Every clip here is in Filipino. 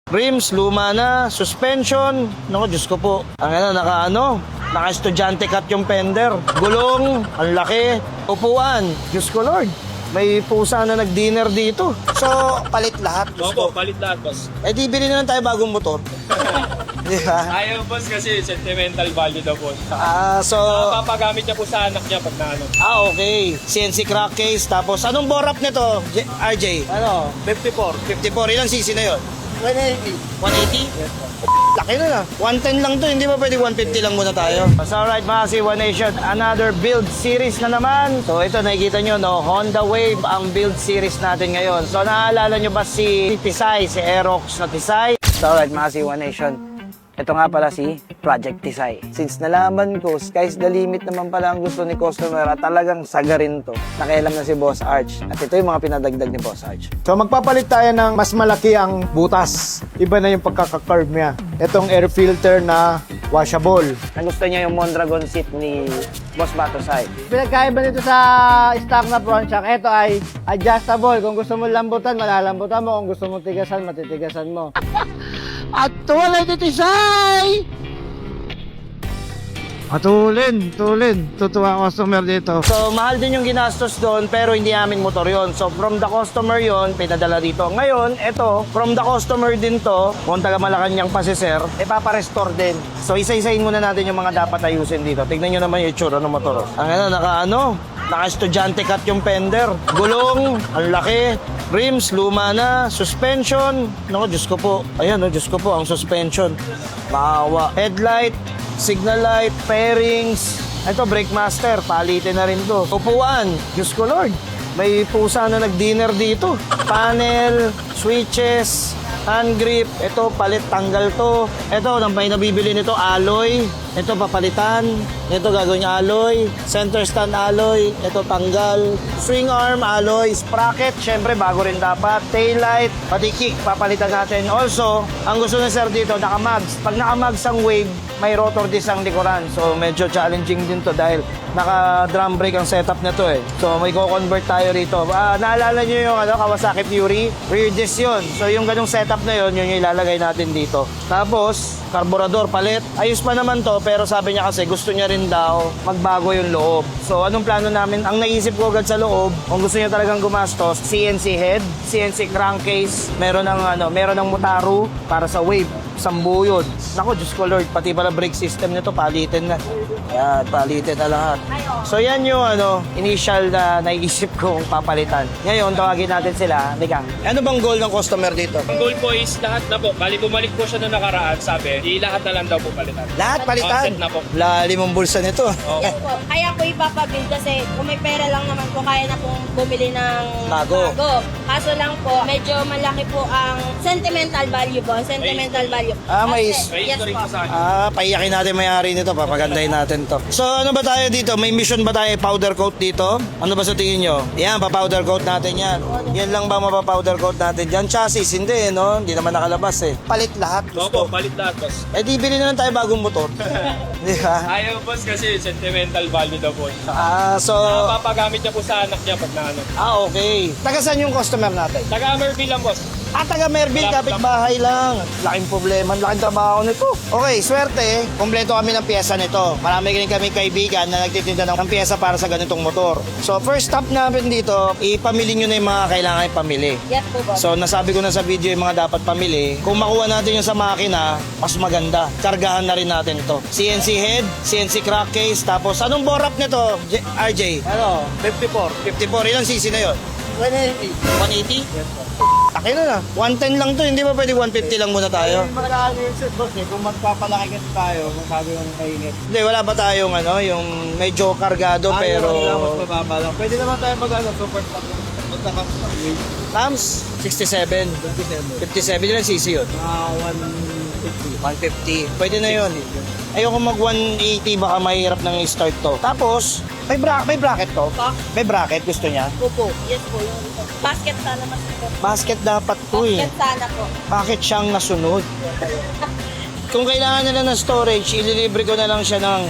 Rims, luma na. Suspension. Naku, Diyos ko po. Naka-estudyante cut yung fender. Gulong, ang laki. Upuan. Diyos ko, Lord. May pusa na nag-dinner dito. So, palit lahat. Opo, palit lahat, boss. Eh, di bili na lang tayo bagong motor. Di ba? Ayaw, boss, kasi sentimental value daw, boss. So... Papagamit niya po sa anak niya pag naano. Okay. CNC crack case. Tapos, anong borap nito, RJ? 54. 54. Ilang cc na yun? 180. 180? Yes, boss. Laki na. 110 lang to. Hindi ba pwede 150 lang muna tayo? So, alright mga C1 Nation. Another build series na naman. So, ito nakikita nyo, no? Honda Wave ang build series natin ngayon. So, naaalala nyo ba si Tisay? Si Aerox na Tisay? So, alright mga C1 Nation. Ito nga pala si Project Tisay. Since nalaman ko, sky's the limit naman pala ang gusto ni customer at talagang sagarin to. Nakialam na si Boss Arch. At ito yung mga pinadagdag ni Boss Arch. So magpapalit tayo ng mas malaki ang butas. Iba na yung pagkaka-curve niya. Itong air filter na washable. Nagusto niya yung Mondragon seat ni Boss Batosay. Pinagkaiba nito sa stock na front shock, ito ay adjustable. Kung gusto mo lambutan, malalambutan mo. Kung gusto mo tigasan, matitigasan mo. At tuwalay ni Tisay! Tulin. Tutuwa customer dito. So, mahal din yung ginastos doon, pero hindi aming motor yon. So, from the customer yon, pinadala dito. Ngayon, ito, from the customer din to, kung taga Malacanang pa si sir, paparestore din. So, isa-isahin muna natin yung mga dapat ayusin dito. Tignan nyo naman yung itsura ng motor. Naka-estudyante cut yung fender. Gulong, ang laki. Rims, luma na. Suspension. Naku, Diyos ko po. Ayan, Diyos ko po, ang suspension. Maawa. Headlight, signal light, pairings. Ito, brake master. Palitin na rin to. Upuan. Diyos ko, Lord. May pusa na nag-dinner dito. Panel, switches, hand grip. Ito, palit, tanggal to. Ito, may nabibili nito, alloy. Ito, papalitan. Ito, gagawin niya alloy. Center stand alloy. Ito, tanggal. Swing arm, alloy. Sprocket, syempre, bago rin dapat. Tail light, pati kick, papalitan natin. Also, ang gusto ng sir dito, naka-mags. Pag naka-mags ang Wave, may rotor disc ang likuran. So, medyo challenging din to dahil naka-drum brake ang setup na to eh. So, may co-convert tayo rito. Naalala nyo yung Kawasaki Fury? Rear disc yun. So, yung ganung setup na yun, yun yung ilalagay natin dito. Tapos, karburador palit. Ayos pa naman to, pero sabi niya kasi gusto niya rin daw magbago yung loob. So, anong plano namin? Ang naisip ko agad sa loob, kung gusto niya talagang gumastos, CNC head, CNC crankcase, meron ng Mutaru para sa Wave, sambuyod. Nako, Diyos ko Lord, pati pala brake system nito, palitin na. Ayan, palitin na lahat. So, yan yung initial na naisip kong papalitan. Ngayon, tawagin natin sila. Teka, ano bang goal ng customer dito? Ang goal po is lahat na po. Bali, bumalik po siya na nakaraan, sabi. Lahat na lang daw po palitan. Lahat palitan? Set na po. Lalim ang bulsa nito. Okay. Yes po. Kaya po ipapabuild kasi kung may pera lang naman po, kaya na pong bumili ng Bago. Kaso lang po, medyo malaki po ang sentimental value po. Sentimental value. May May yes history po. po sa akin. Paiyakin natin may-ari nito, papagandahin natin to. So, ano ba tayo dito? May mission ba tayo powder coat dito? Ano ba sa tingin nyo? Yan, pa-powder coat natin yan. Yan lang ba mapa-powder coat natin dyan? Chassis, hindi, no? Hindi naman nakalabas eh. Palit lahat, Opo, gusto. palit lahat, boss. Eh, di bili na lang tayo bagong motor. Di ba? Ayaw, boss, kasi sentimental value daw po. So... Papagamit niya po sa anak niya pag naano. Okay. Taga saan yung customer natin? Taga-Merville lang, boss. Taga Merville, kapitbahay lang. Laking problema, laking trabaho nito. Okay, swerte. Kompleto kami ng pyesa nito. Marami rin kami kaibigan na nagtitinda ng pyesa para sa ganitong motor. So, first stop namin dito, ipamili nyo na yung mga kailangan ipamili. Yes po, boss. So, nasabi ko na sa video yung mga dapat pamili. Kung makuha natin yung sa makina, mas maganda. Kargahan na rin natin to. CNC head, CNC crack case, tapos anong borap nito, RJ? 54. 54, ilang cc na yun? 180. 180? Laki na. 110 lang to, hindi ba pwede 150 lang muna tayo? Magkano yung set, boss eh. Kung magpapalaki kasi tayo, magkano yung kainit. Hindi, wala ba tayong yung medyo kargado pero... mas mababa lang. Pwede naman tayo super top. Magkakastak weight. Tams, 67. 57 lang cc yun. 150. 150. Pwede na yun. Ayoko mag 180, baka mahirap nang i-start to. Tapos, may bracket to. May bracket, gusto niya. Opo. Yes po. Yung basket sana mas ito. Basket dapat to eh. Basket sana po. Bakit siyang nasunod? Kung kailangan nila ng storage, ililibre ko na lang siya ng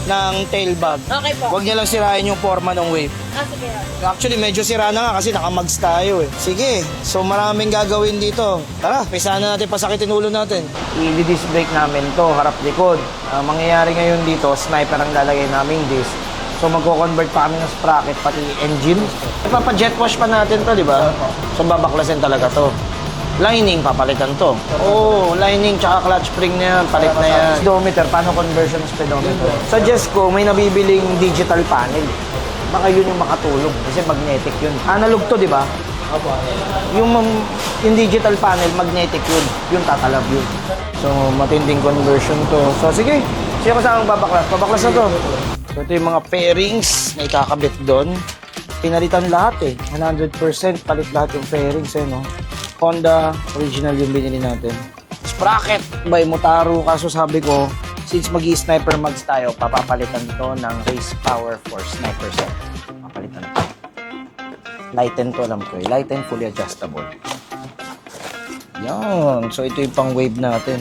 ng tail bag. Okay po. Huwag niya lang sirain yung forma ng wave. Sige. Actually, medyo sira na nga kasi nakamags tayo eh. Sige, so maraming gagawin dito. Tara, pisahan na natin pasakitin ulo natin. I-disc brake namin to, harap likod. Mangyayari ngayon dito, sniper ang lalagay naming disc. So magko-convert pa kami ng sprocket, pati engine. Ipapa-jet wash pa natin to, di ba? So babaklasin talaga to. Lining, papalitan to. Oh, lining tsaka clutch spring na yan, palit na yan. Speedometer, paano conversion ng speedometer? Suggest ko, may nabibiling digital panel. Baka yun yung makatulong kasi magnetic yun. Analog to, di ba? Yung digital panel, magnetic yun. Yung tatalab yun. So, matinding conversion to. So, sige. Sino kasama babaklas? Babaklas na to. So, ito yung mga pairings na ikakabit doon. Pinalitan lahat eh. 100% palit lahat yung pairings eh, no? Honda, original yung binili natin. Sprocket by Motaro. Kaso sabi ko, since mag-i-sniper mags tayo, papapalitan to ng Race Power Force Sniper Set. Papalitan to. Lighten to, alam ko eh. Lighten, fully adjustable. Yan. So, ito yung pang wave natin.